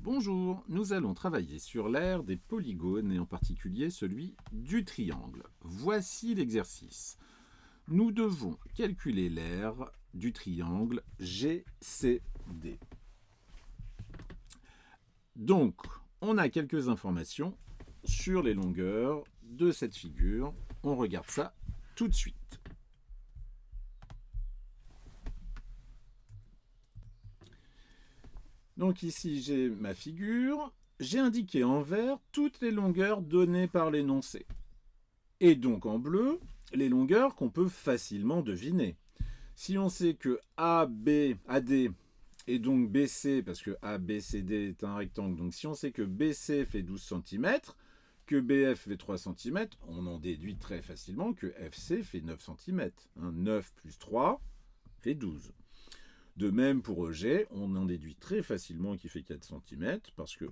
Bonjour, nous allons travailler sur l'aire des polygones et en particulier celui du triangle. Voici l'exercice. Nous devons calculer l'aire du triangle GCD. Donc, on a quelques informations sur les longueurs de cette figure. On regarde ça tout de suite. Donc ici, j'ai ma figure. J'ai indiqué en vert toutes les longueurs données par l'énoncé. Et donc en bleu, les longueurs qu'on peut facilement deviner. Si on sait que AD et donc BC, parce que ABCD est un rectangle, donc si on sait que BC fait 12 cm, que BF fait 3 cm, on en déduit très facilement que FC fait 9 cm. 9 plus 3 fait 12. De même pour EG, on en déduit très facilement qu'il fait 4 cm, parce que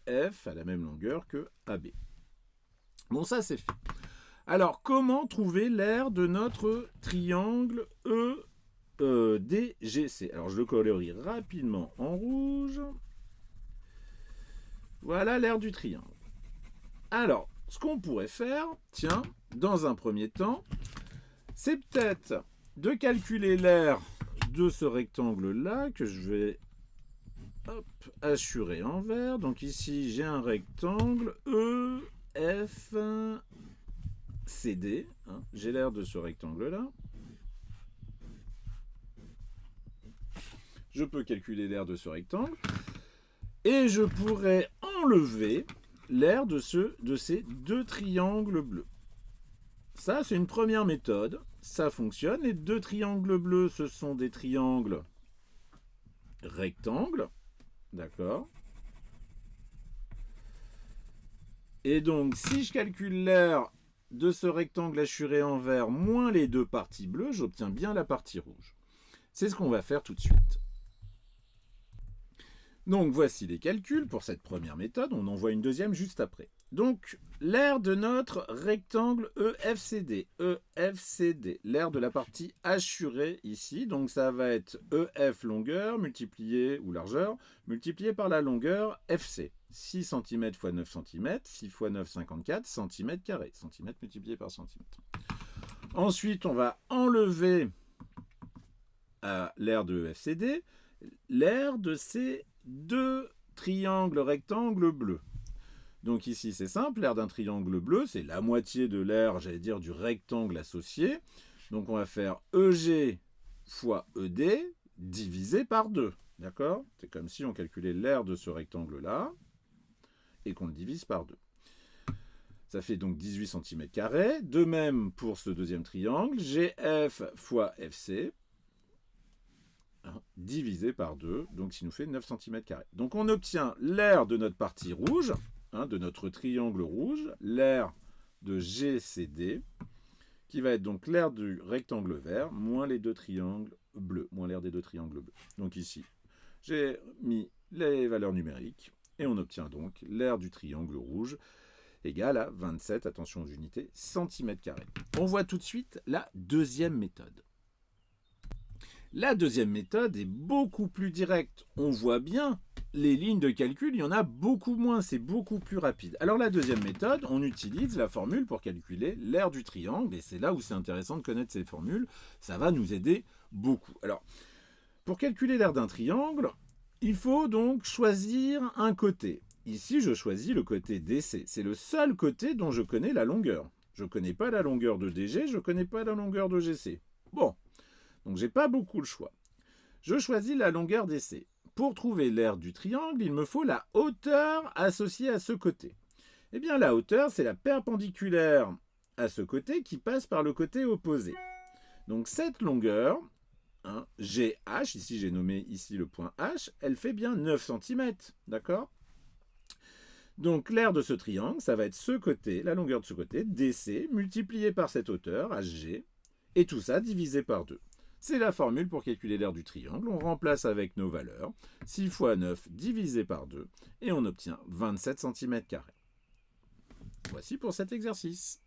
EF a la même longueur que AB. Bon, ça c'est fait. Alors, comment trouver l'aire de notre triangle EDGC? Alors, je le colorie rapidement en rouge. Voilà l'aire du triangle. Alors, ce qu'on pourrait faire, tiens, dans un premier temps, c'est peut-être de calculer l'aire de ce rectangle-là, que je vais assurer en vert. Donc ici, j'ai un rectangle EFCD. J'ai l'aire de ce rectangle-là. Je peux calculer l'aire de ce rectangle. Et je pourrais enlever l'aire de ces deux triangles bleus. Ça, c'est une première méthode. Ça fonctionne. Les deux triangles bleus, ce sont des triangles rectangles. D'accord. Et donc, si je calcule l'aire de ce rectangle assuré en vert moins les deux parties bleues, j'obtiens bien la partie rouge. C'est ce qu'on va faire tout de suite. Donc, voici les calculs pour cette première méthode. On en voit une deuxième juste après. Donc, l'aire de notre rectangle EFCD. EFCD, l'aire de la partie assurée ici. Donc, ça va être EF longueur multiplié, ou largeur, multiplié par la longueur FC. 6 cm x 9 cm, 6 x 9, 54 cm². Cm multiplié par centimètre. Ensuite, on va enlever à l'aire de EFCD l'aire de ces deux triangles rectangles bleus. Donc ici, c'est simple, l'aire d'un triangle bleu, c'est la moitié de l'aire, j'allais dire, du rectangle associé. Donc on va faire EG fois ED divisé par 2. D'accord? C'est comme si on calculait l'aire de ce rectangle-là et qu'on le divise par 2. Ça fait donc 18 cm². De même pour ce deuxième triangle, GF fois FC divisé par 2, donc ça nous fait 9 cm². Donc on obtient l'aire de notre partie rouge, de notre triangle rouge, l'aire de GCD, qui va être donc l'aire du rectangle vert, moins les deux triangles bleus, moins l'aire des deux triangles bleus. Donc ici, j'ai mis les valeurs numériques, et on obtient donc l'aire du triangle rouge, égale à 27, attention aux unités, cm². On voit tout de suite la deuxième méthode. La deuxième méthode est beaucoup plus directe. On voit bien, les lignes de calcul, il y en a beaucoup moins, c'est beaucoup plus rapide. Alors la deuxième méthode, on utilise la formule pour calculer l'aire du triangle, et c'est là où c'est intéressant de connaître ces formules, ça va nous aider beaucoup. Alors, pour calculer l'aire d'un triangle, il faut donc choisir un côté. Ici, je choisis le côté DC. C'est le seul côté dont je connais la longueur. Je ne connais pas la longueur de DG, je ne connais pas la longueur de GC. Bon. Donc, j'ai pas beaucoup le choix. Je choisis la longueur DC. Pour trouver l'aire du triangle, il me faut la hauteur associée à ce côté. Eh bien, la hauteur, c'est la perpendiculaire à ce côté qui passe par le côté opposé. Donc, cette longueur, GH, ici j'ai nommé ici le point H, elle fait bien 9 cm. D'accord ? Donc, l'aire de ce triangle, ça va être ce côté, la longueur de ce côté, DC, multiplié par cette hauteur, HG, et tout ça divisé par 2. C'est la formule pour calculer l'aire du triangle. On remplace avec nos valeurs. 6 fois 9 divisé par 2. Et on obtient 27 cm². Voici pour cet exercice.